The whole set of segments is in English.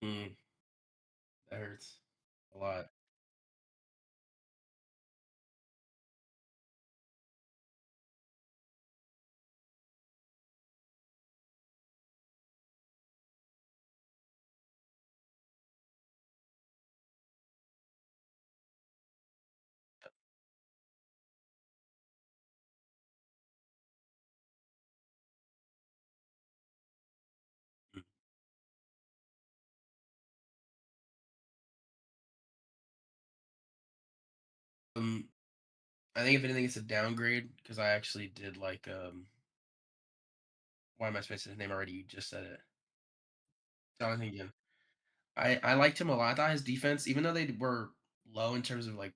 Mm, that hurts a lot. Mm. Um, I think if anything, it's a downgrade because I actually did like why am I spacing his name already? You just said it. Jonathan again. I liked him a lot. I thought his defense, even though they were low in terms of like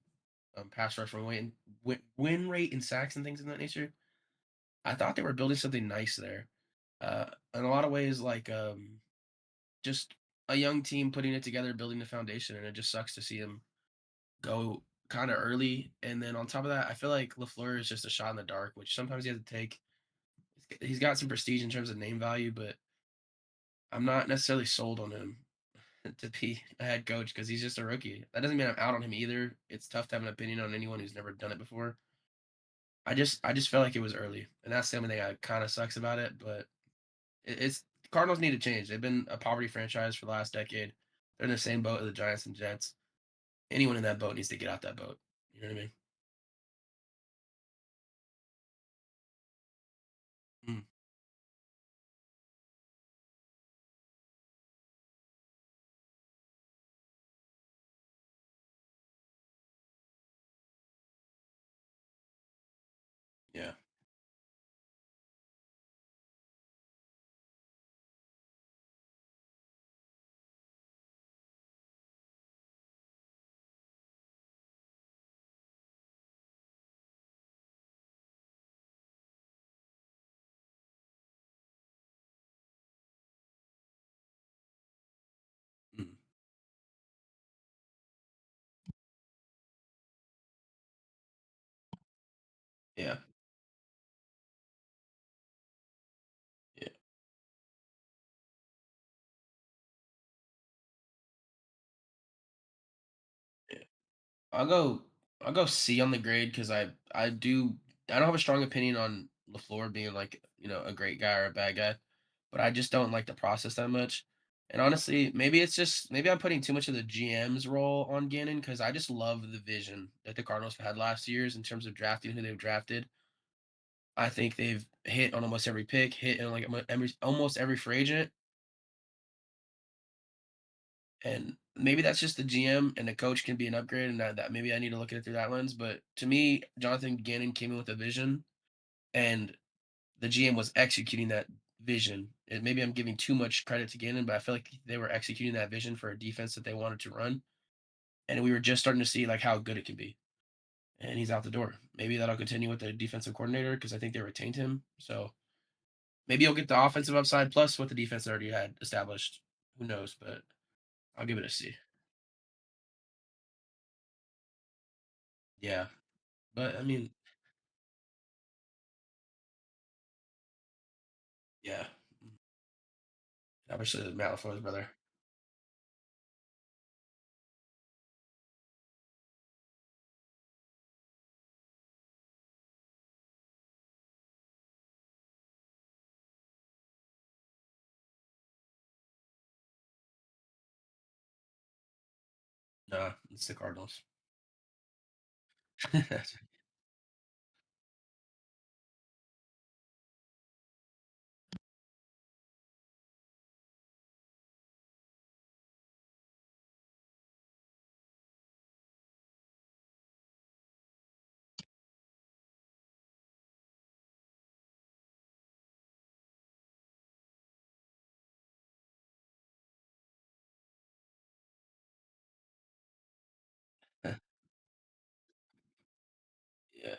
pass rush run rate and win rate and sacks and things of that nature, I thought they were building something nice there. In a lot of ways, like just a young team putting it together, building the foundation, and it just sucks to see him go kind of early. And then on top of that, I feel like Lafleur is just a shot in the dark, which sometimes he has to take. He's got some prestige in terms of name value, but I'm not necessarily sold on him to be a head coach because he's just a rookie. That doesn't mean I'm out on him either. It's tough to have an opinion on anyone who's never done it before. I just felt like it was early, and that's the only thing that kind of sucks about it. But it's Cardinals need to change. They've been a poverty franchise for the last decade. They're in the same boat as the Giants and Jets. Anyone in that boat needs to get out that boat. You know what I mean? Mm, yeah, mm, yeah, yeah, yeah. I'll go I'll go C on the grade because I don't have a strong opinion on LaFleur being like, a great guy or a bad guy, but I just don't like the process that much. And honestly, maybe I'm putting too much of the GM's role on Gannon because I just love the vision that the Cardinals have had last years in terms of drafting who they've drafted. I think they've hit on almost every pick, hit on like almost every free agent, and maybe that's just the GM and the coach can be an upgrade, and that maybe I need to look at it through that lens. But to me, Jonathan Gannon came in with a vision, and the GM was executing that vision. And maybe I'm giving too much credit to Gannon, but I feel like they were executing that vision for a defense that they wanted to run, and we were just starting to see like how good it can be. And he's out the door. Maybe that'll continue with the defensive coordinator because I think they retained him. So maybe he'll get the offensive upside plus what the defense already had established. Who knows? But I'll give it a C. Yeah, but I mean, yeah, obviously Matt LaFleur's brother. Nah, it's the Cardinals. Yeah,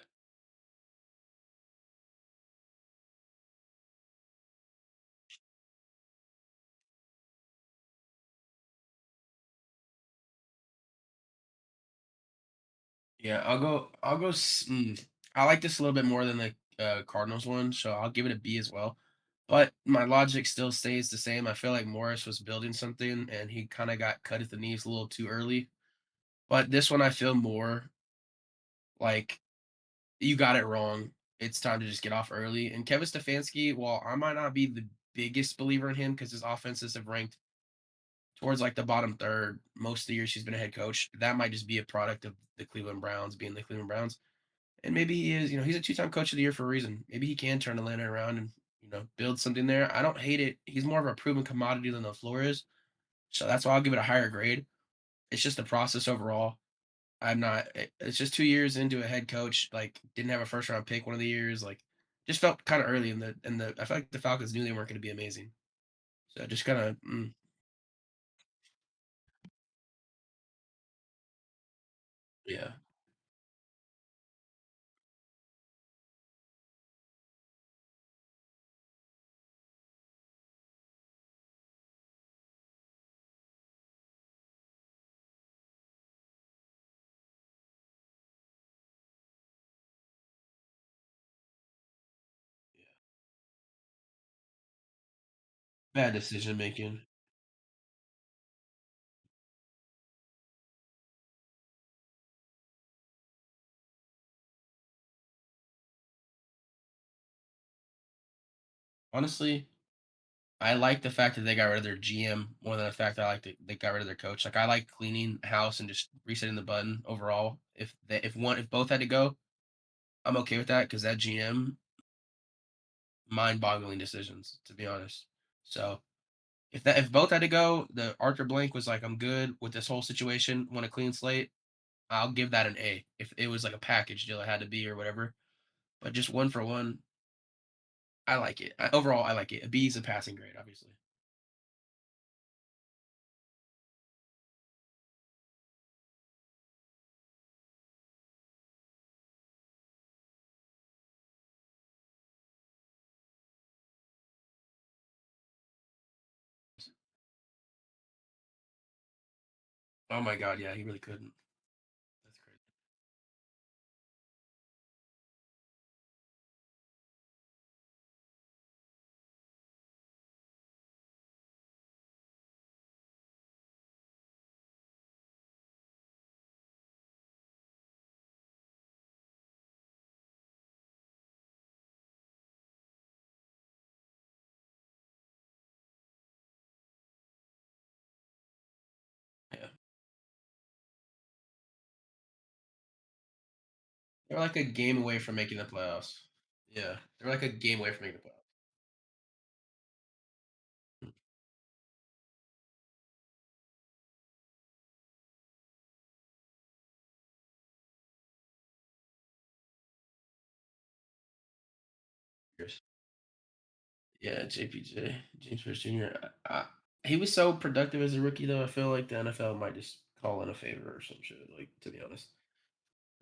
yeah. I'll go. I like this a little bit more than the Cardinals one, so I'll give it a B as well. But my logic still stays the same. I feel like Morris was building something and he kind of got cut at the knees a little too early. But this one I feel more like you got it wrong. It's time to just get off early. And Kevin Stefanski, while I might not be the biggest believer in him because his offenses have ranked towards like the bottom third most of the years he's been a head coach, that might just be a product of the Cleveland Browns being the Cleveland Browns. And maybe he is, he's a two-time coach of the year for a reason. Maybe he can turn Atlanta around and, build something there. I don't hate it. He's more of a proven commodity than the floor is. So that's why I'll give it a higher grade. It's just the process overall. I'm not it's just 2 years into a head coach, like, didn't have a first round pick one of the years, like, just felt kinda early in the I feel like the Falcons knew they weren't gonna be amazing. So just kinda, yeah, yeah. Bad decision making. Honestly, I like the fact that they got rid of their GM more than the fact that I like that they got rid of their coach. Like, I like cleaning house and just resetting the button overall. If both had to go, I'm okay with that because that GM, mind-boggling decisions, to be honest. So if both had to go, the Arthur Blank was like, "I'm good with this whole situation, want a clean slate." I'll give that an A. If it was like a package deal, it had to be or whatever. But just one for one, I like it. Overall, I like it. A B is a passing grade, obviously. Oh my god, yeah, he really couldn't. That's crazy. Yeah, they're like a game away from making the playoffs. Yeah, they're like a game away from making the playoffs. Mm, Years. Yeah, JPJ, James Pierce Jr. He was so productive as a rookie, though. I feel like the NFL might just call in a favor or some shit. Like, to be honest,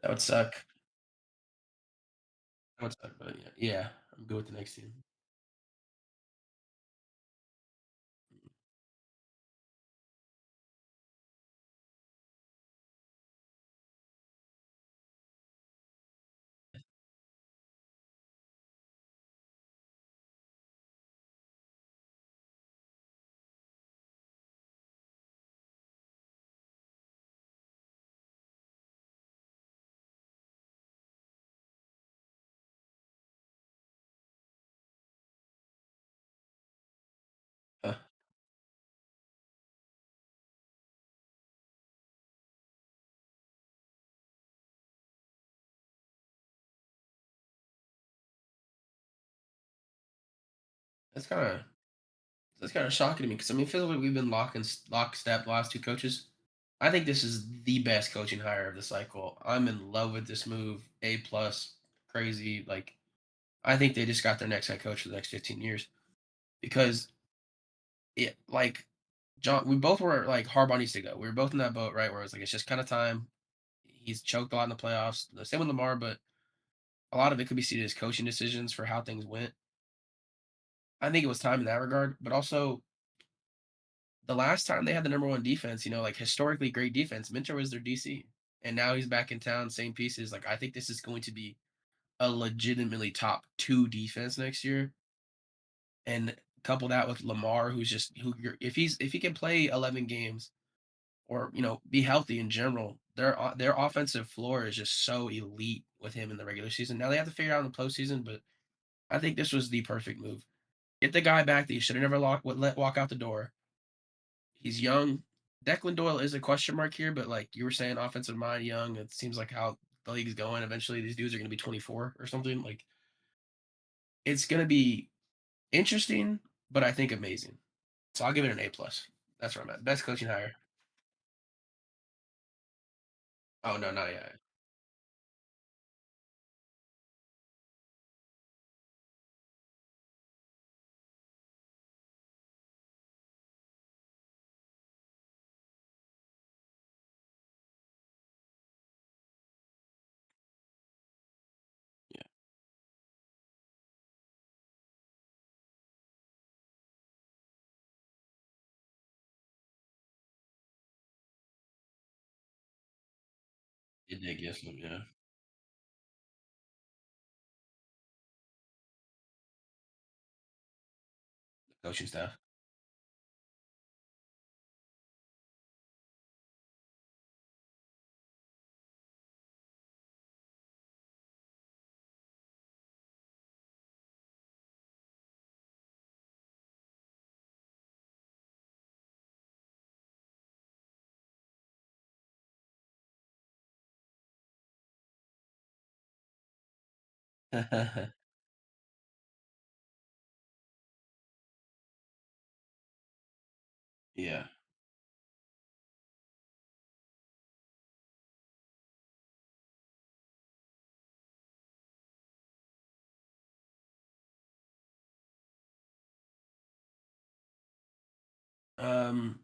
that would suck. That would suck, but yeah, I'm good with the next team. Huh. That's kind of that's kind of shocking to me because I mean, it feels like we've been lockstep the last two coaches. I think this is the best coaching hire of the cycle. I'm in love with this move. A plus, crazy. Like I think they just got their next head coach for the next 15 years because it like John. We both were like Harbaugh needs to go. We were both in that boat, right? Where it's like it's just kind of time. He's choked a lot in the playoffs. The same with Lamar, but a lot of it could be seen as coaching decisions for how things went. I think it was time in that regard, but also the last time they had the number one defense, like historically great defense, Minter was their DC. And now he's back in town, same pieces. Like I think this is going to be a legitimately top two defense next year. and couple that with Lamar, who's just who you're if he can play 11 games or be healthy in general, their offensive floor is just so elite with him in the regular season. Now they have to figure out in the postseason, but I think this was the perfect move. Get the guy back that you should have never let walk out the door. He's young. Declan Doyle is a question mark here, but like you were saying, offensive mind, young. It seems like how the league is going. Eventually, these dudes are going to be 24 or something. Like it's going to be interesting, but I think amazing. So I'll give it an A+. That's where I'm at. Best coaching hire. Oh no, not yet. Yeah, it did get some. Yeah, coaching staff. Yeah. Um,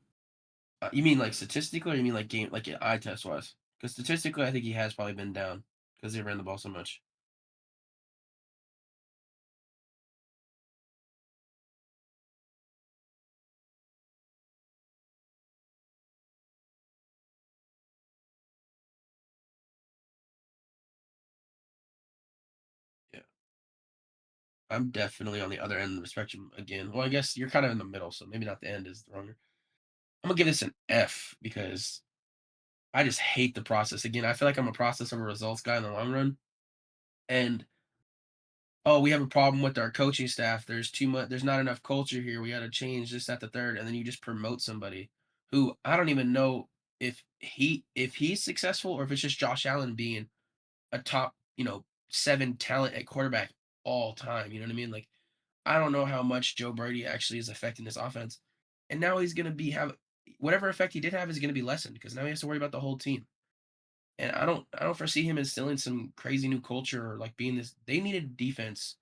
you mean like statistically, or you mean like game, like eye test wise? Because statistically, I think he has probably been down because they ran the ball so much. Yeah. I'm definitely on the other end of the spectrum again. Well, I guess you're kind of in the middle, so maybe not the end is the wrong. I'm gonna give this an F because I just hate the process. Again, I feel like I'm a process over results guy in the long run. And oh, we have a problem with our coaching staff. There's too much. There's not enough culture here. We got to change this, at the third, and then you just promote somebody who I don't even know if he's successful or if it's just Josh Allen being a top 7 talent at quarterback all time. You know what I mean? Like I don't know how much Joe Brady actually is affecting this offense. And now he's gonna be have whatever effect he did have is gonna be lessened because now he has to worry about the whole team. And I don't foresee him instilling some crazy new culture or like being this they needed defense.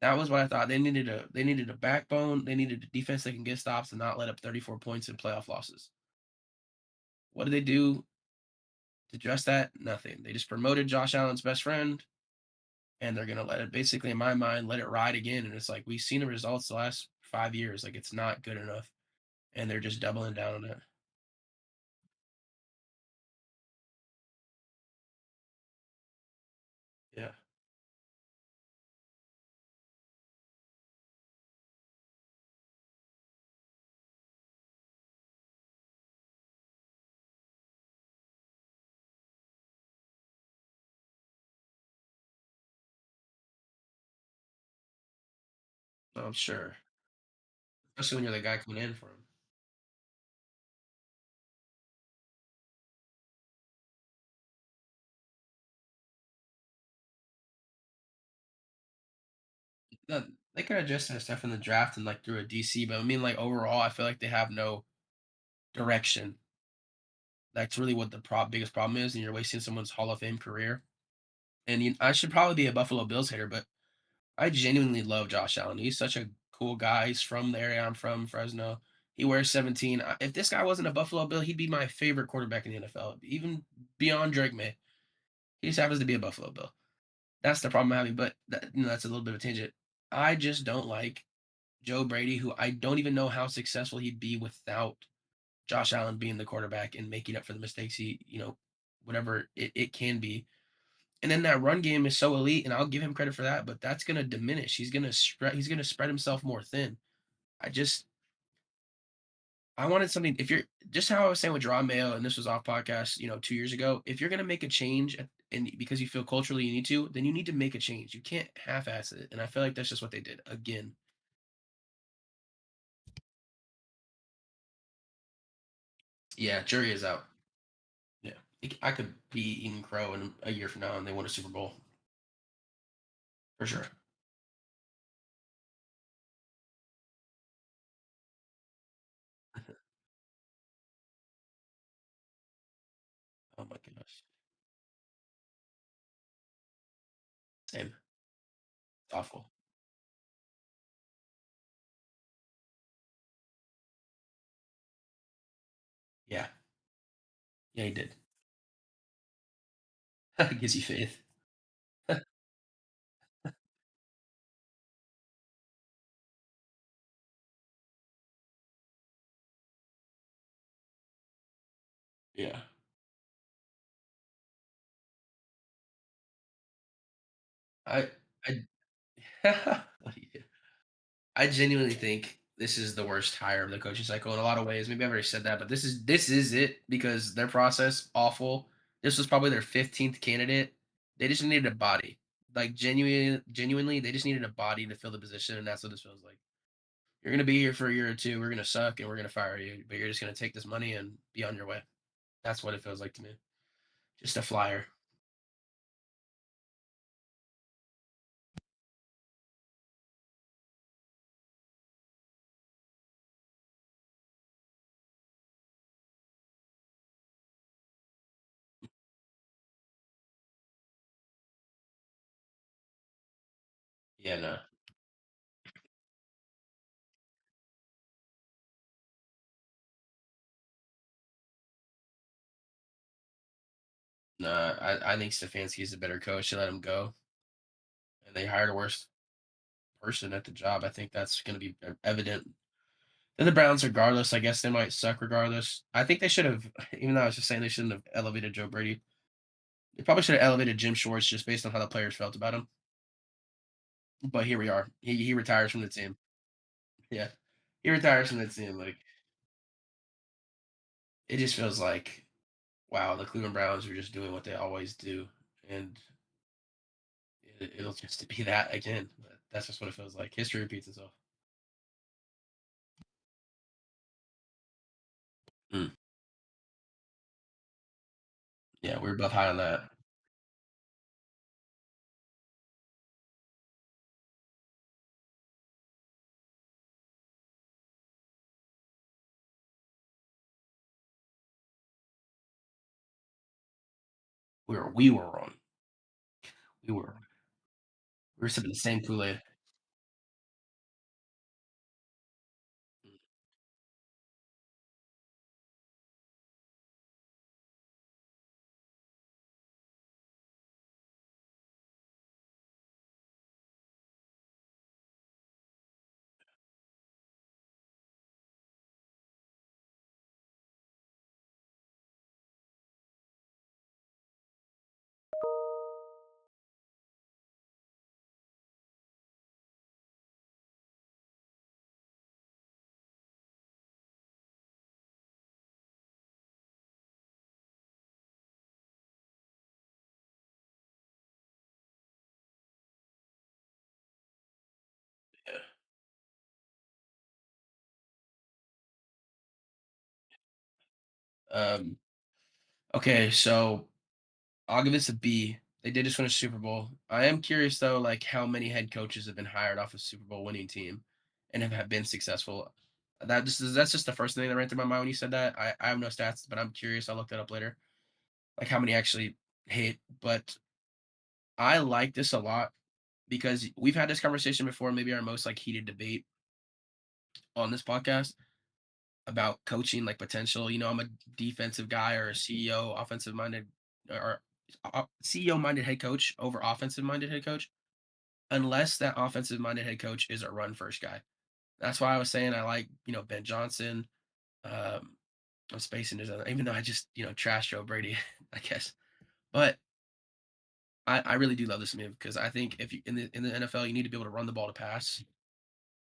That was what I thought. They needed a backbone, they needed a defense that can get stops and not let up 34 points in playoff losses. What did they do to address that? Nothing. They just promoted Josh Allen's best friend and they're gonna let it basically in my mind let it ride again. And it's like we've seen the results the last 5 years. Like it's not good enough. And they're just doubling down on it. Yeah. I'm sure. Especially when you're the guy coming in for him. They could have just had stuff in the draft and like through a DC, but I mean like overall, I feel like they have no direction. That's really what the biggest problem is, and you're wasting someone's Hall of Fame career. And I should probably be a Buffalo Bills hater, but I genuinely love Josh Allen. He's such a cool guy. He's from the area I'm from, Fresno. He wears 17. If this guy wasn't a Buffalo Bill, he'd be my favorite quarterback in the NFL, even beyond Drake May. He just happens to be a Buffalo Bill. That's the problem I'm having, but that's a little bit of a tangent. I just don't like Joe Brady, who I don't even know how successful he'd be without Josh Allen being the quarterback and making up for the mistakes whatever it can be. And then that run game is so elite, and I'll give him credit for that, but that's gonna diminish. He's gonna spread himself more thin. I just I wanted something if you're just how I was saying with Jerome Mayo, and this was off podcast, 2 years ago. If you're gonna make a change and because you feel culturally you need to, then you need to make a change. You can't half-ass it. And I feel like that's just what they did again. Yeah, jury is out. Yeah. I could be eating crow in a year from now and they win a Super Bowl. For sure. Oh my goodness. Same. It's awful. Yeah. Yeah, he did. Gives you faith. Yeah. I I Yeah. I genuinely think this is the worst hire of the coaching cycle in a lot of ways. Maybe I've already said that, but this is it because their process awful. This was probably their 15th candidate. They just needed a body. Like genuinely, they just needed a body to fill the position, and that's what this feels like. You're gonna be here for a year or two. We're gonna suck, and we're gonna fire you. But you're just gonna take this money and be on your way. That's what it feels like to me. Just a flyer. Yeah, no, no. I think Stefanski is a better coach. They let him go, and they hired a worse person at the job. I think that's going to be evident. And the Browns, regardless, I guess they might suck regardless. I think they should have, even though I was just saying they shouldn't have elevated Joe Brady. They probably should have elevated Jim Schwartz just based on how the players felt about him. But here we are. He retires from the team. Yeah, he retires from the team. Like it just feels like wow, the Cleveland Browns are just doing what they always do, and it'll just be that again. But that's just what it feels like. History repeats itself. Mm. Yeah, we were both high on that. We were wrong. We were sipping the same Kool Aid. Yeah. Um, okay, so I'll give this a B. They did just win a Super Bowl. I am curious though, like how many head coaches have been hired off a Super Bowl winning team and have been successful. That's just the first thing that ran through my mind when you said that. I have no stats, but I'm curious. I'll look that up later. Like how many actually hit. But I like this a lot because we've had this conversation before, maybe our most like heated debate on this podcast about coaching like potential. I'm a defensive guy or a CEO, offensive minded or CEO minded head coach over offensive minded head coach, unless that offensive minded head coach is a run first guy. That's why I was saying I like, Ben Johnson. Um, I'm spacing his other, even though I just, trash Joe Brady, I guess. But I really do love this move because I think if you in the NFL, you need to be able to run the ball to pass,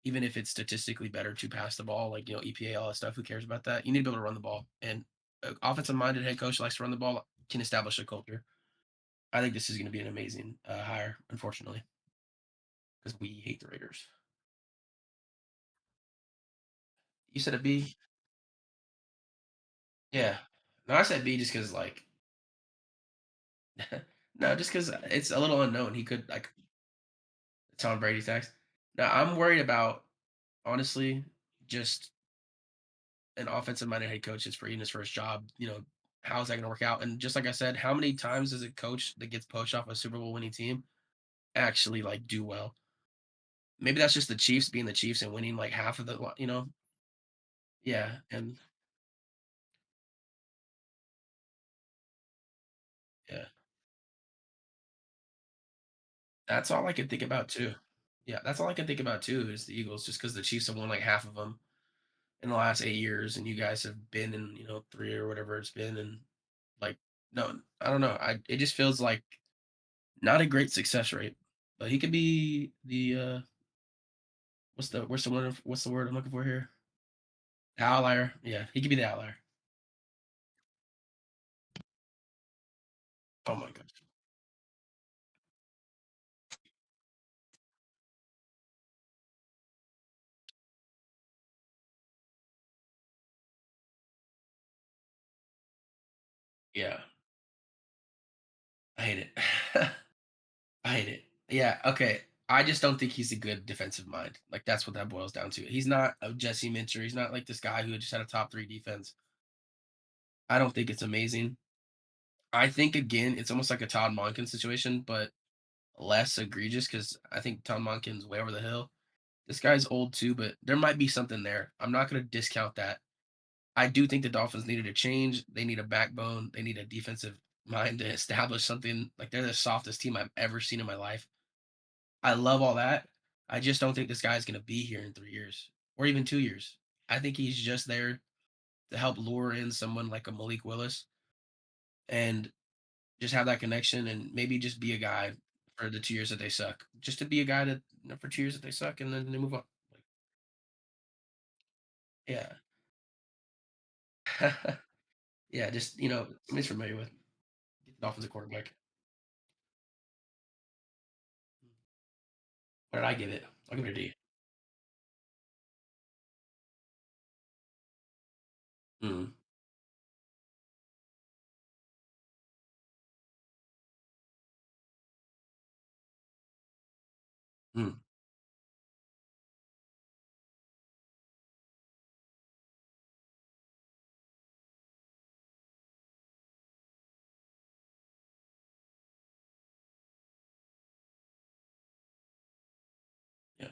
even if it's statistically better to pass the ball, like EPA, all that stuff. Who cares about that? You need to be able to run the ball, and offensive minded head coach likes to run the ball, can establish a culture. I think this is going to be an amazing hire, unfortunately, because we hate the Raiders. You said a B, yeah. No, I said B just because like no, just because it's a little unknown. He could like Tom Brady tax. Now I'm worried about honestly just an offensive minded head coach is for even his first job. How's that going to work out? And just like I said, how many times does a coach that gets poached off a Super Bowl winning team actually like do well? Maybe that's just the Chiefs being the Chiefs and winning like half of the. Yeah, and yeah, that's all I can think about too. Yeah, that's all I can think about too is the Eagles, just because the Chiefs have won like half of them in the last 8 years, and you guys have been in three or whatever it's been, and like no, I don't know. It just feels like not a great success rate, but he could be the what's the word I'm looking for here? The outlier. Yeah, he could be the outlier. Oh my gosh. Yeah, I hate it. I hate it. Yeah, okay. I just don't think he's a good defensive mind. Like that's what that boils down to. He's not a Jesse Minter. He's not like this guy who just had a top three defense. I don't think it's amazing. I think again, it's almost like a Todd Monken situation, but less egregious because I think Todd Monken's way over the hill. This guy's old too, but there might be something there. I'm not going to discount that. I do think the Dolphins needed a change. They need a backbone. They need a defensive mind to establish something. Like they're the softest team I've ever seen in my life. I love all that. I just don't think this guy's going to be here in 3 years or even 2 years. I think he's just there to help lure in someone like a Malik Willis and just have that connection and maybe just be a guy for the 2 years that they suck. Just to be a guy that for 2 years that they suck and then they move on. Like, yeah. Yeah, just somebody's familiar with. Get the Dolphins a quarterback. What did I give it? I'll give it a D. Mm, mm, yeah,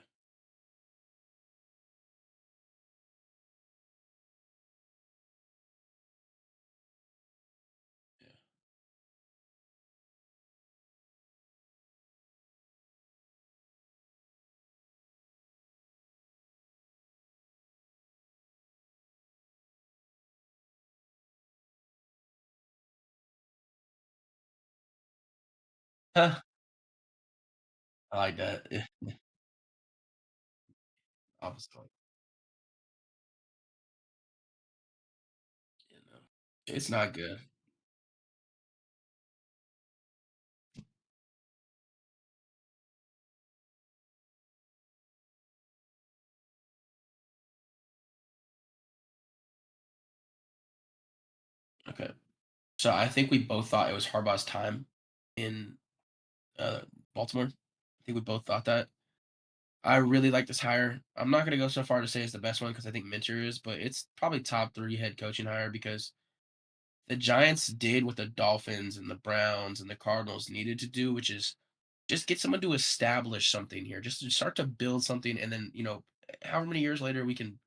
yeah. Huh, I like that. Yeah, opposite. It's not good. Okay. So I think we both thought it was Harbaugh's time in uh, Baltimore. I think we both thought that. I really like this hire. I'm not going to go so far to say it's the best one because I think Minter is, but it's probably top three head coaching hire because the Giants did what the Dolphins and the Browns and the Cardinals needed to do, which is just get someone to establish something here, just to start to build something, and then however many years later we can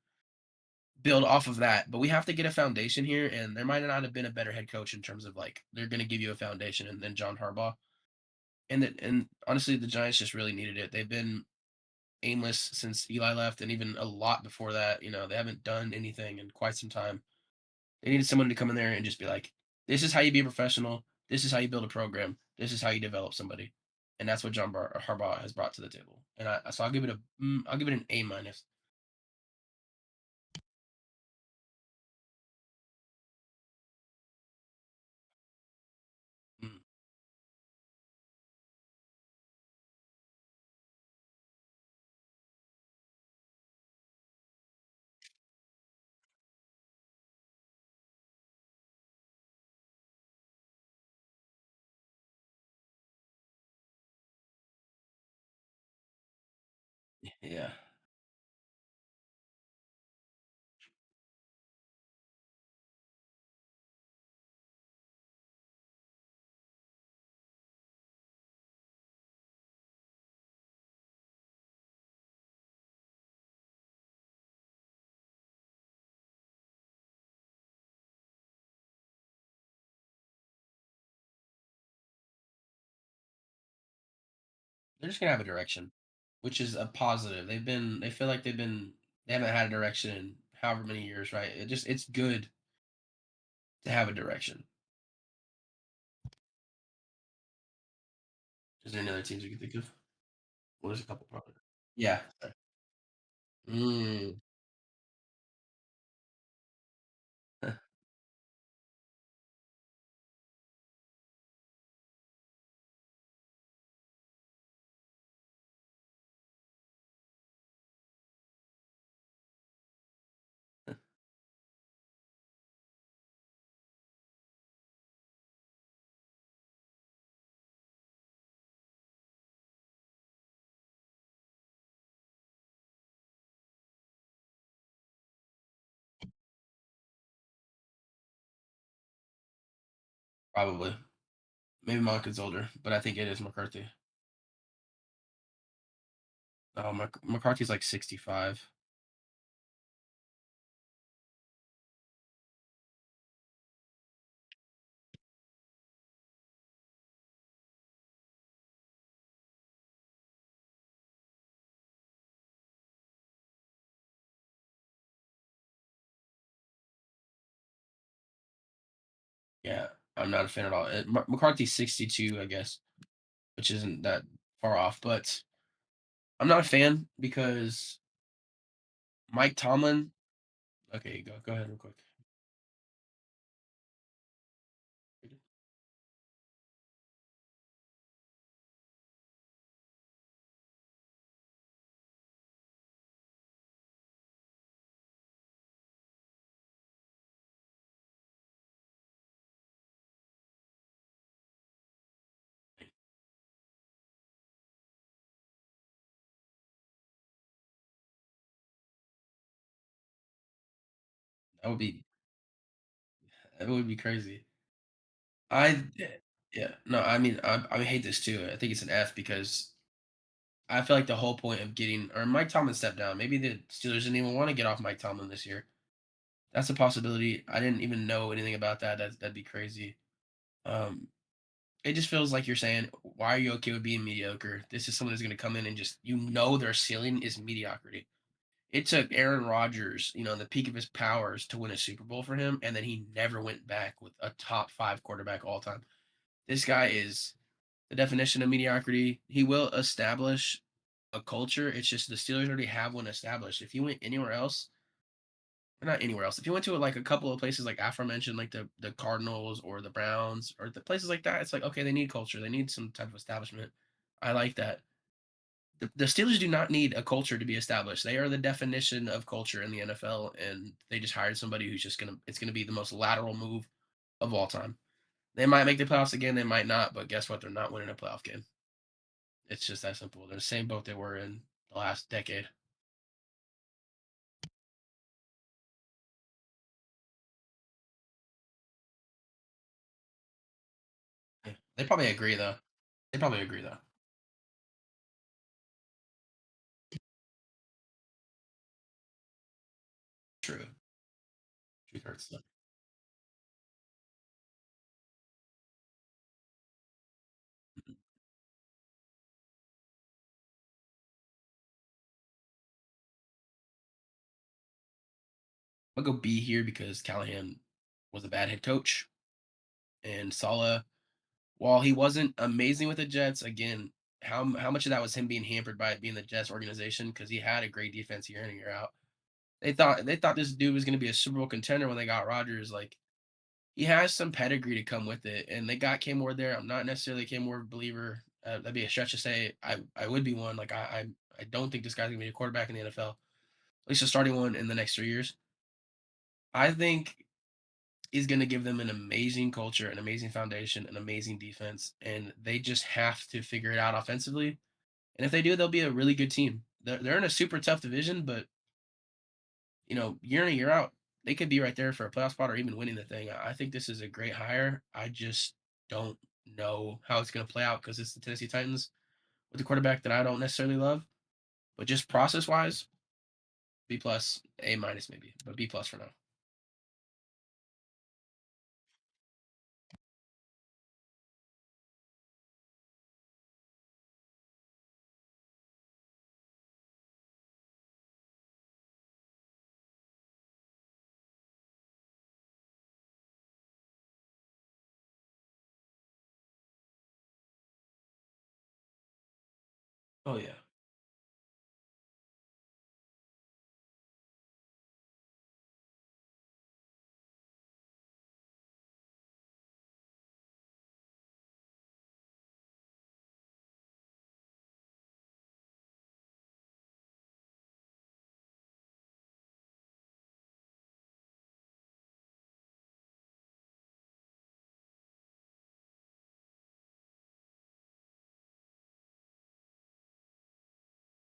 build off of that. But we have to get a foundation here, and there might not have been a better head coach in terms of like they're going to give you a foundation, and then John Harbaugh. And honestly, the Giants just really needed it. They've been aimless since Eli left, and even a lot before that. They haven't done anything in quite some time. They needed someone to come in there and just be like, "This is how you be a professional. This is how you build a program." This is how you develop somebody, and that's what Harbaugh has brought to the table. And I'll give it I'll give it an A minus. Mm, yeah, they're just gonna have a direction, which is a positive. They feel like they haven't had a direction in however many years, right? It's good to have a direction. Is there any other teams you can think of? Well, there's a couple probably. Yeah. Mm. Probably. Maybe Monken's older, but I think it is McCarthy. Oh, McCarthy's like 65. Yeah, I'm not a fan at all. McCarthy's 62, I guess, which isn't that far off, but I'm not a fan because Mike Tomlin. Okay, go ahead real quick. That would be that would be crazy. I yeah, no, I mean I hate this too. I think it's an F because I feel like the whole point of getting or Mike Tomlin stepped down. Maybe the Steelers didn't even want to get off Mike Tomlin this year. That's a possibility. I didn't even know anything about that. That'd be crazy. Um, it just feels like you're saying, why are you okay with being mediocre? This is someone who's going to come in and just, their ceiling is mediocrity. It took Aaron Rodgers, the peak of his powers to win a Super Bowl for him, and then he never went back with a top five quarterback all time. This guy is the definition of mediocrity. He will establish a culture. It's just the Steelers already have one established. If he went anywhere else, or not anywhere else. If you went to like a couple of places like aforementioned, like the Cardinals or the Browns or the places like that, it's like okay, they need culture, they need some type of establishment. I like that. The Steelers do not need a culture to be established. They are the definition of culture in the NFL, and they just hired somebody who's just gonna it's gonna be the most lateral move of all time. They might make the playoffs again, they might not, but guess what? They're not winning a playoff game. It's just that simple. They're the same boat they were in the last decade. Yeah. They probably agree though. They probably agree though. True. Truth hurts though. I'll go B here because Callahan was a bad head coach, and Sala. while he wasn't amazing with the Jets, again, how much of that was him being hampered by it being the Jets organization because he had a great defense year in and year out. They thought this dude was gonna be a Super Bowl contender when they got Rodgers. Like he has some pedigree to come with it, and they got Cam Ward there. I'm not necessarily a Cam Ward believer. That'd be a stretch to say I would be one. Like I don't think this guy's gonna be a quarterback in the NFL, at least a starting one in the next 3 years. I think he's gonna give them an amazing culture, an amazing foundation, an amazing defense, and they just have to figure it out offensively. And if they do, they'll be a really good team. They're in a super tough division, but year in and year out, they could be right there for a playoff spot or even winning the thing. I think this is a great hire. I just don't know how it's going to play out because it's the Tennessee Titans with a quarterback that I don't necessarily love. But just process wise, B plus, A minus maybe, but B plus for now. Oh yeah,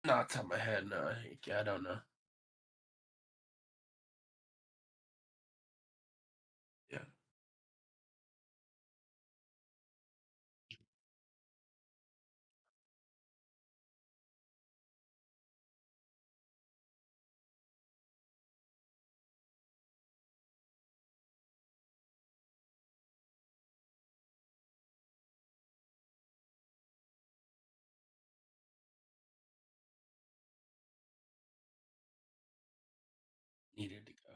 not top of my head. No, I don't know. Yeah, needed to go.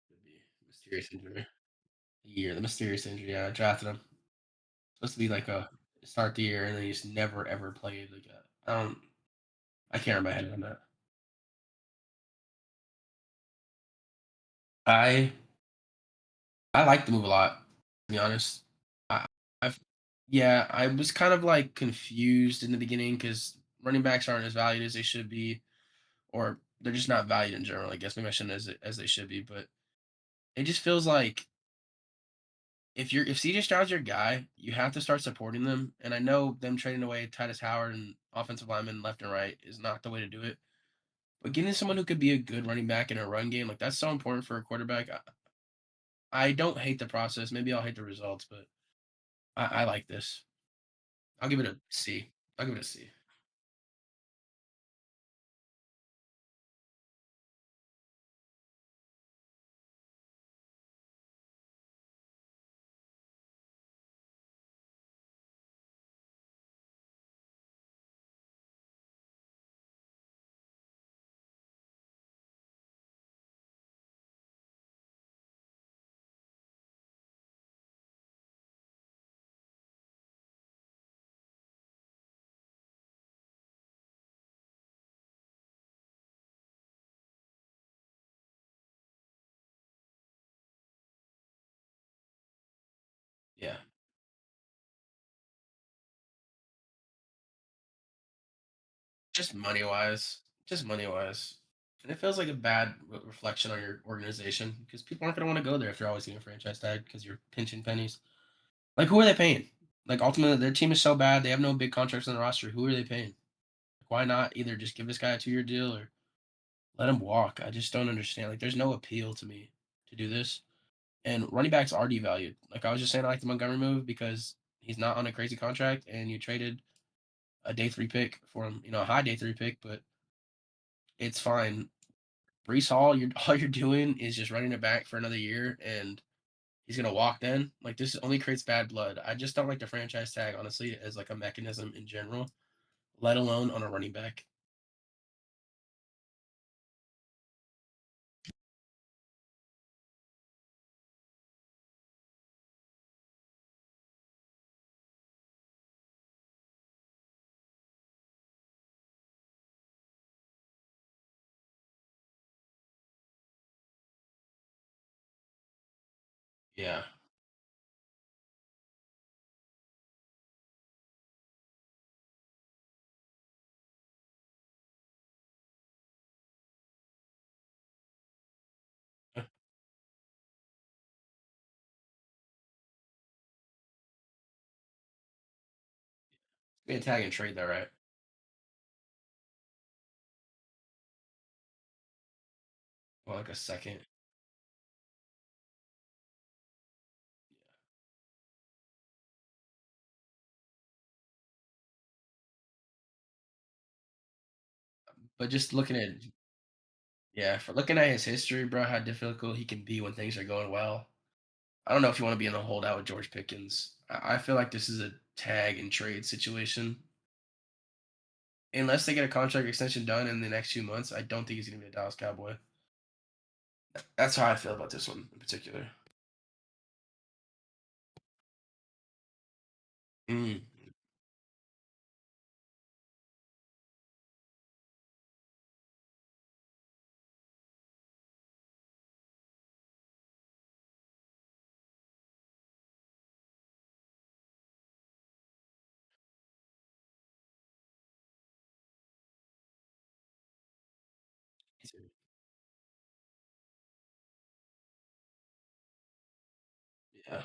Could be mysterious injury. The mysterious injury. Yeah, I drafted him. Supposed to be like a start the year, and then he just never ever played. Like I don't. I can't wrap my head around that. I I like the move a lot, to be honest. I I've yeah, I was kind of like confused in the beginning because running backs aren't as valued as they should be, or they're just not valued in general. I guess maybe I shouldn't as they should be, but it just feels like if CJ Stroud's your guy, you have to start supporting them. And I know them trading away Titus Howard and offensive linemen left and right is not the way to do it. But getting someone who could be a good running back in a run game, like that's so important for a quarterback. I don't hate the process. Maybe I'll hate the results, but I like this. I'll give it a C. I'll give it a C. just money wise, and it feels like a bad reflection on your organization because people aren't going to want to go there if they're always getting a franchise tag because you're pinching pennies. Like, who are they paying? Like, ultimately, their team is so bad they have no big contracts on the roster. Who are they paying? Like, why not either just give this guy a 2-year deal or let him walk? I just don't understand. Like, there's no appeal to me to do this. And running backs are devalued. Like I was just saying, I like the Montgomery move because he's not on a crazy contract, and you traded a day 3 pick for him. You know, a high day 3 pick, but it's fine. Brees Hall, you're all you're doing is just running it back for another year, and he's gonna walk then. Like this only creates bad blood. I just don't like the franchise tag, honestly, as like a mechanism in general, let alone on a running back. Yeah. Be a tag and trade though, right? Well, like a second. But just looking at yeah, for looking at his history, bro, how difficult he can be when things are going well. I don't know if you want to be in a holdout with George Pickens. I feel like this is a tag and trade situation. Unless they get a contract extension done in the next few months, I don't think he's going to be a Dallas Cowboy. That's how I feel about this one in particular. Mm. Yeah,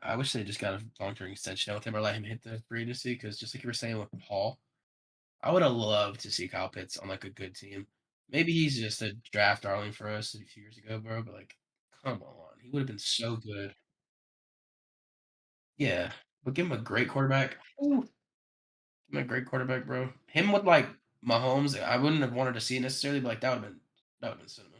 I wish they just got a long-term extension out with him or let him hit the free agency because just like you were saying with Hall, I would have loved to see Kyle Pitts on like a good team. Maybe he's just a draft darling for us a few years ago, bro. But like, come on, he would have been so good. Yeah, but give him a great quarterback. Ooh, give him a great quarterback, bro. Him with like Mahomes, I wouldn't have wanted to see necessarily, but like that would have been cinema.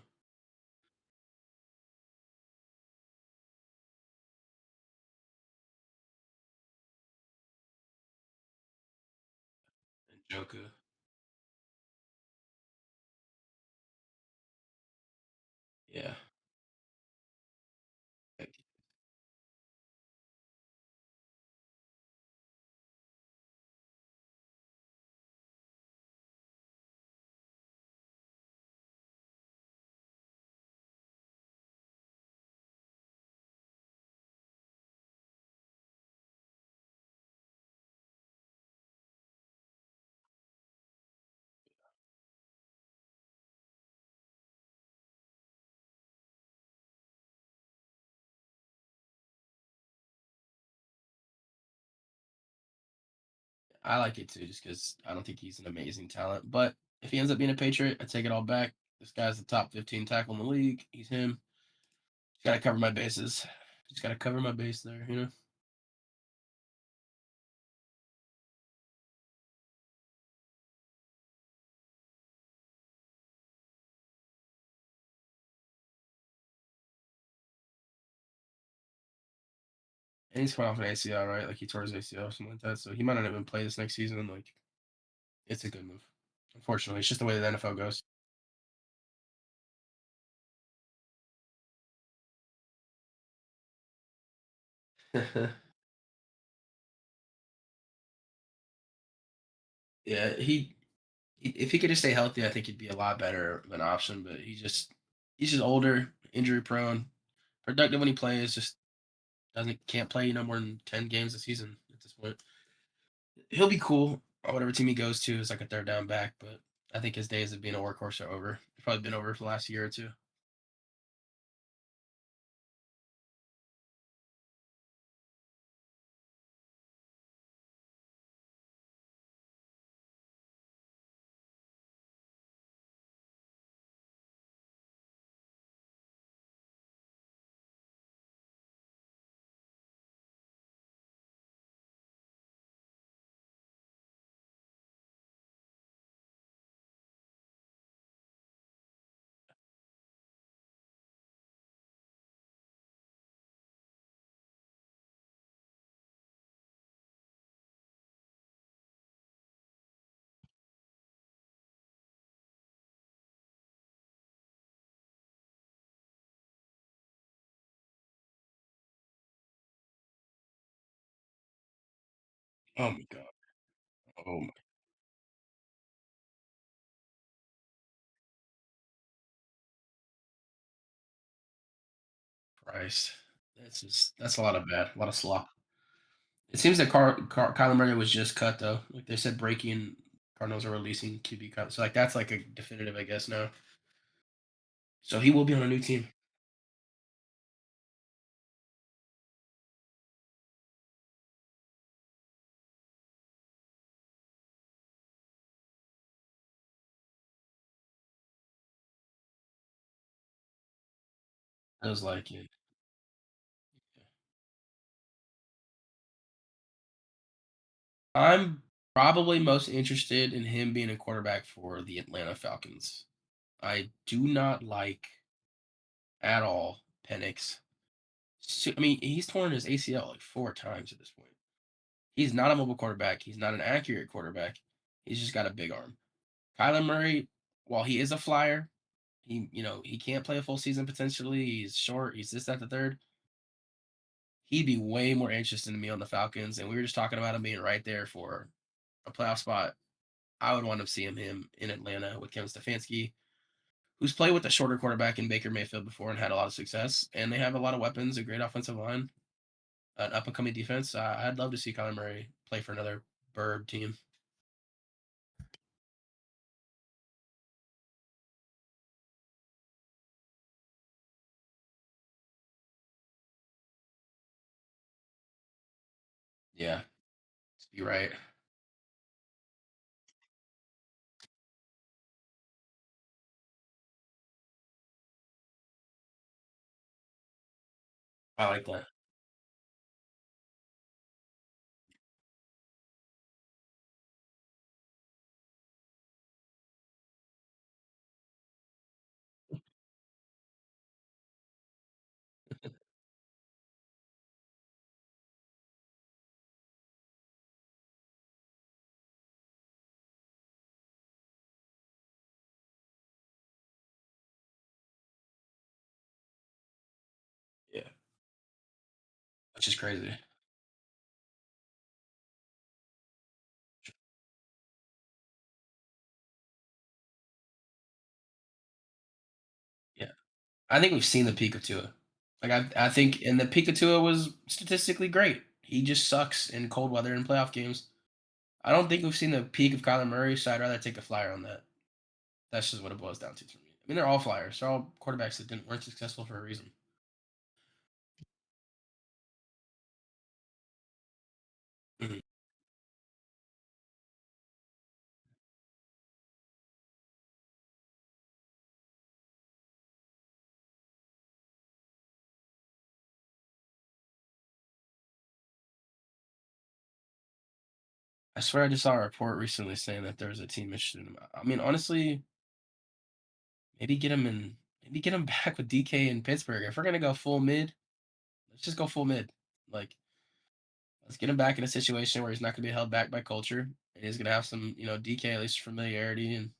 And Joku, yeah. Like, I like it too, just because I don't think he's an amazing talent. But if he ends up being a Patriot, I take it all back. This guy's the top 15 tackle in the league. He's him. Just gotta cover my bases. Just gotta cover my base there, you know. And he's coming off an ACL, right? Like he tore his ACL or something like that. So he might not even play this next season. Like it's a good move. Unfortunately, it's just the way the NFL goes. Yeah, if he could just stay healthy, I think he'd be a lot better of an option. But he's just older, injury prone, productive when he plays, just doesn't can't play no more than 10 games a season at this point. He'll be cool. Whatever team he goes to is like a third down back, but I think his days of being a workhorse are over. Probably been over for the last year or two. Oh my god. Oh my Christ. That's a lot of bad, a lot of slop. It seems that Kyler Murray was just cut though. Like they said, breaking Cardinals are releasing QB cut. So like that's like a definitive, I guess now. So he will be on a new team. I was like, yeah. I'm probably most interested in him being a quarterback for the Atlanta Falcons. I do not like at all Penix. I mean, he's torn his ACL like 4 times at this point. He's not a mobile quarterback. He's not an accurate quarterback. He's just got a big arm. Kyler Murray, while he is a flyer, he can't play a full season potentially. He's short. He's this, that, the third. He'd be way more interesting to me on the Falcons. And we were just talking about him being right there for a playoff spot. I would want to see him in Atlanta with Kevin Stefanski, who's played with a shorter quarterback in Baker Mayfield before and had a lot of success. And they have a lot of weapons, a great offensive line, an up and coming defense. I'd love to see Kyler Murray play for another Bird team. Yeah, you're right. I like that. Yeah, which is crazy. Yeah, I think we've seen the peak of Tua. Like I think, and the peak of Tua was statistically great. He just sucks in cold weather and playoff games. I don't think we've seen the peak of Kyler Murray, so I'd rather take a flyer on that. That's just what it boils down to for me. I mean, they're all flyers. They're all quarterbacks that weren't successful for a reason. Mhm. I swear I just saw a report recently saying that there was a team interested in him. I mean, honestly, maybe get him in. Maybe get him back with DK in Pittsburgh. If we're gonna go full mid, let's just go full mid. Like, let's get him back in a situation where he's not gonna be held back by culture, and he's gonna have some, DK at least familiarity and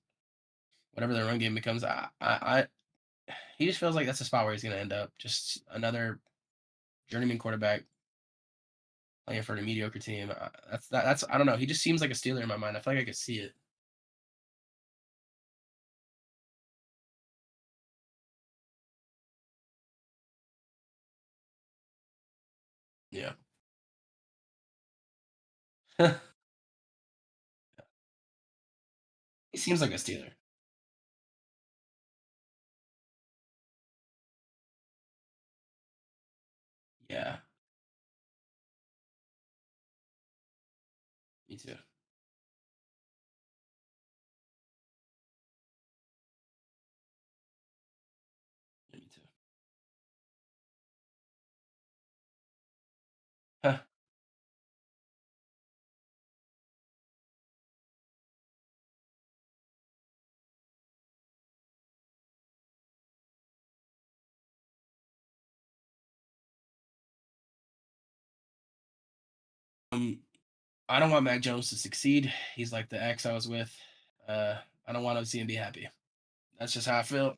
whatever the run game becomes. He just feels like that's the spot where he's gonna end up. Just another journeyman quarterback. playing for a mediocre team. That's I don't know. He just seems like a Steeler in my mind. I feel like I could see it. Yeah. He seems like a Steeler. Yeah, me too. Yeah, me too. Huh. Um, I don't want Mac Jones to succeed. He's like the ex I was with. I don't want to see him be happy. That's just how I feel.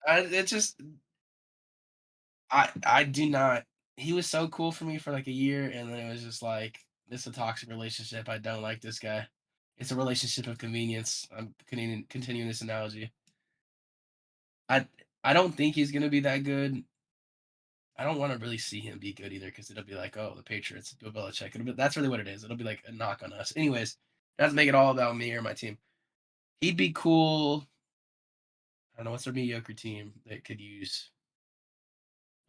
It just I do not. He was so cool for me for like a year, and then it was just like this is a toxic relationship. I don't like this guy. It's a relationship of convenience. I'm continuing this analogy. I I don't think he's gonna be that good. I don't want to really see him be good either because it'll be like, oh, the Patriots, Bill Belichick. That's really what it is. It'll be like a knock on us. Anyways, doesn't make it all about me or my team. He'd be cool. I don't know what's their mediocre team that could use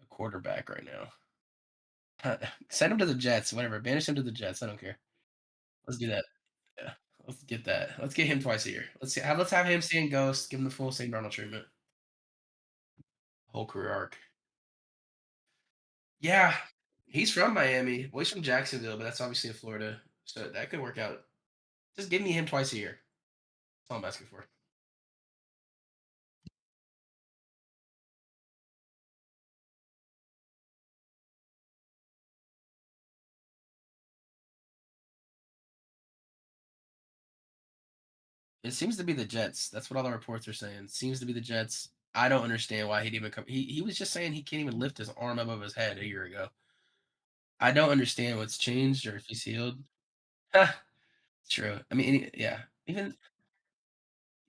a quarterback right now. Send him to the Jets, whatever. Banish him to the Jets. I don't care. Let's do that. Yeah, let's get that. Let's get him twice a year. Let's have him seeing ghosts. Give him the full St. Darnold treatment. Whole career arc. Yeah, he's from Miami. Well, he's from Jacksonville, but that's obviously in Florida, so that could work out. Just give me him twice a year. That's all I'm asking for. It seems to be the Jets. That's what all the reports are saying. Seems to be the Jets. I don't understand why he'd even come. He was just saying he can't even lift his arm above his head a year ago. I don't understand what's changed or if he's healed. True. I mean, yeah. Even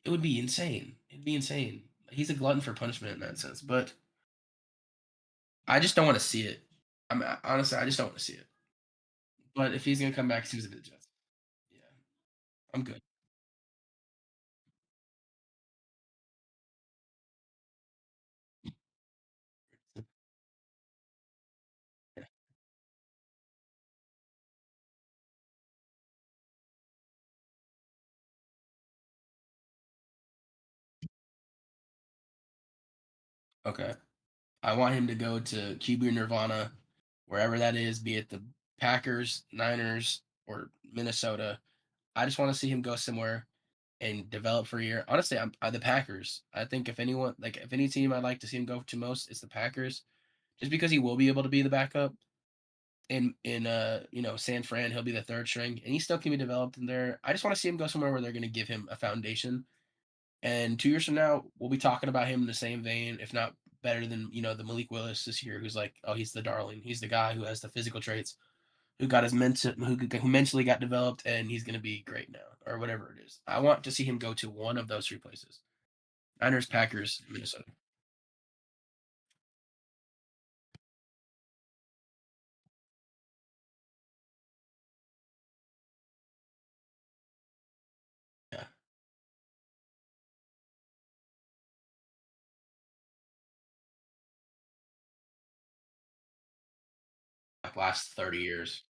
it would be insane. It'd be insane. He's a glutton for punishment in that sense, but I just don't want to see it. Honestly, I just don't want to see it. But if he's gonna come back, it seems to be the Jets. Yeah, I'm good. Yeah. Okay. I want him to go to QB Nirvana, wherever that is, be it the Packers, Niners, or Minnesota. I just want to see him go somewhere and develop for a year. Honestly, the Packers. I think if anyone, like if any team I'd like to see him go to most, it's the Packers, just because he will be able to be the backup. In San Fran, he'll be the third string, and he still can be developed in there. I just want to see him go somewhere where they're going to give him a foundation. And 2 years from now, we'll be talking about him in the same vein, if not better than the Malik Willis this year, who's like, oh, he's the darling. He's the guy who has the physical traits, who got his mental, who mentally got developed, and he's going to be great now, or whatever it is. I want to see him go to one of those three places: Niners, Packers, Minnesota. Yeah, like last 30 years.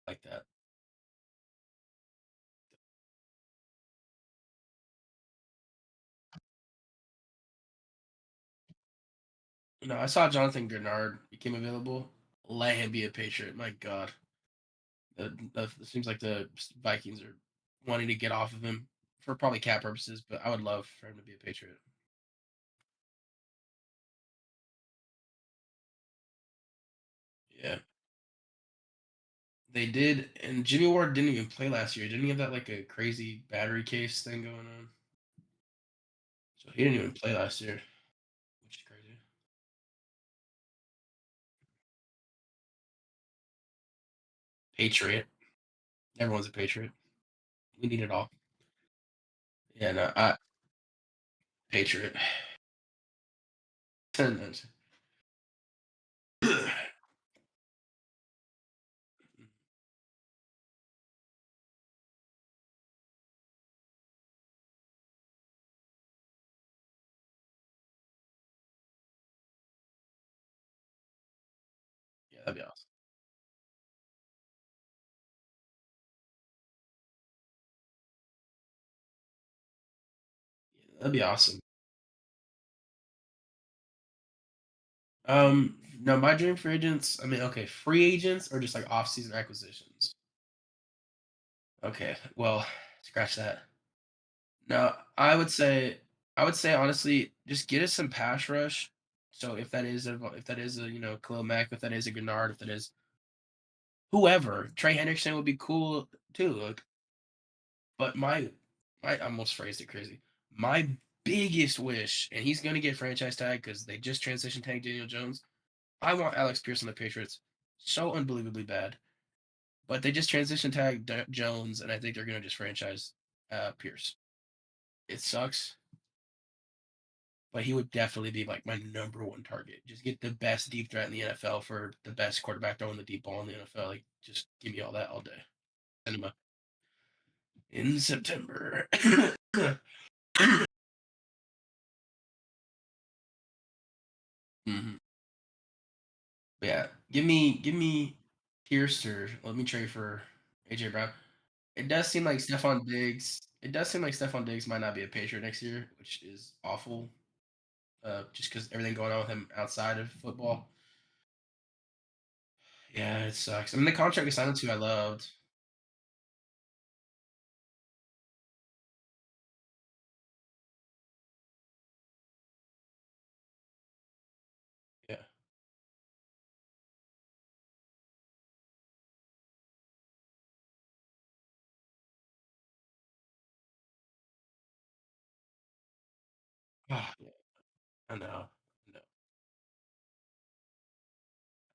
Like that. No, I saw Jonathan Grenard became available. Let him be a Patriot. My God, it seems like the Vikings are wanting to get off of him for probably cap purposes. But I would love for him to be a Patriot. Yeah, they did, and Jimmy Ward didn't even play last year. Didn't he have that like a crazy battery case thing going on? So he didn't even play last year, which is crazy. Patriot. Everyone's a Patriot. We need it all. Yeah, no, Patriot. Yeah, that'd be awesome. Yeah, that'd be awesome. No, my dream for agents. I mean, okay, free agents or just like off-season acquisitions. Okay, well, scratch that. No, I would say honestly, just get us some pass rush. So if that is a Khalil Mack, if that is a Gennard, if that is whoever, Trey Hendrickson would be cool too. Like, but my I almost phrased it crazy. My biggest wish, and he's gonna get franchise tag because they just transition tag Daniel Jones. I want Alex Pierce on the Patriots so unbelievably bad, but they just transition tag Jones, and I think they're gonna just franchise Pierce. It sucks, but he would definitely be like my number one target. Just get the best deep threat in the NFL for the best quarterback throwing the deep ball in the NFL. Like, just give me all that all day. Send him up in September. Mhm. Yeah, give me Pierce or let me trade for AJ Brown. It does seem like Stephon Diggs. It does seem like Stephon Diggs might not be a Patriot next year, which is awful. Just because everything going on with him outside of football. Yeah, it sucks. I mean, the contract he signed into, I loved. Yeah. Ah, yeah, I know. I know.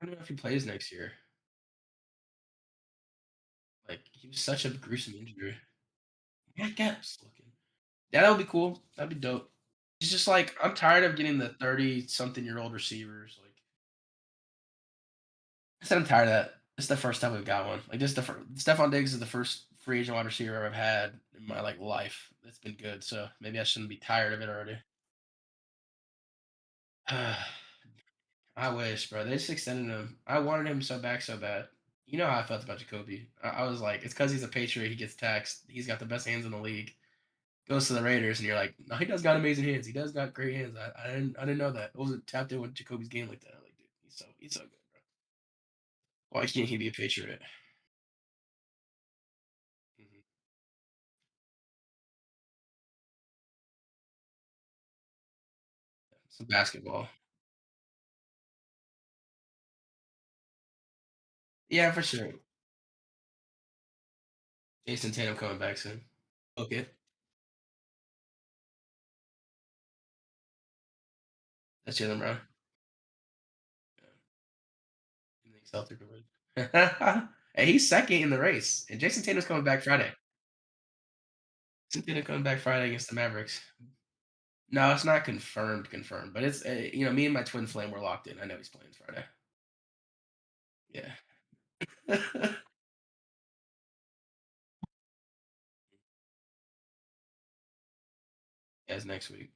I don't know if he plays next year. Like, he was such a gruesome injury. Matt Gapp's looking. Yeah, that would be cool. That'd be dope. It's just like I'm tired of getting the 30-something-year-old receivers. Like I said, I'm tired of that. It's the first time we've got one. Like this, is the Stephon Diggs is the first free agent wide receiver I've had in my like life. That's been good. So maybe I shouldn't be tired of it already. I wish, bro. They just extended him. I wanted him so back so bad. You know how I felt about Jacoby. I was like, it's because he's a Patriot. He gets taxed. He's got the best hands in the league. Goes to the Raiders, and you're like, no, he does got amazing hands. He does got great hands. I didn't know that. I wasn't tapped in with Jacoby's game like that. I'm like, dude, he's so good, bro. Why can't he be a Patriot? Mhm. Some basketball. Yeah, for sure. Jason Tatum coming back soon. Okay, that's Jalen Brown. Yeah, he thinks Celtics will win. Hey, he's second in the race, and Jason Tatum's coming back Friday. Jason Tatum coming back Friday against the Mavericks. No, it's not confirmed, but it's me and my twin flame were locked in. I know he's playing Friday. Yeah, yeah, it's next week.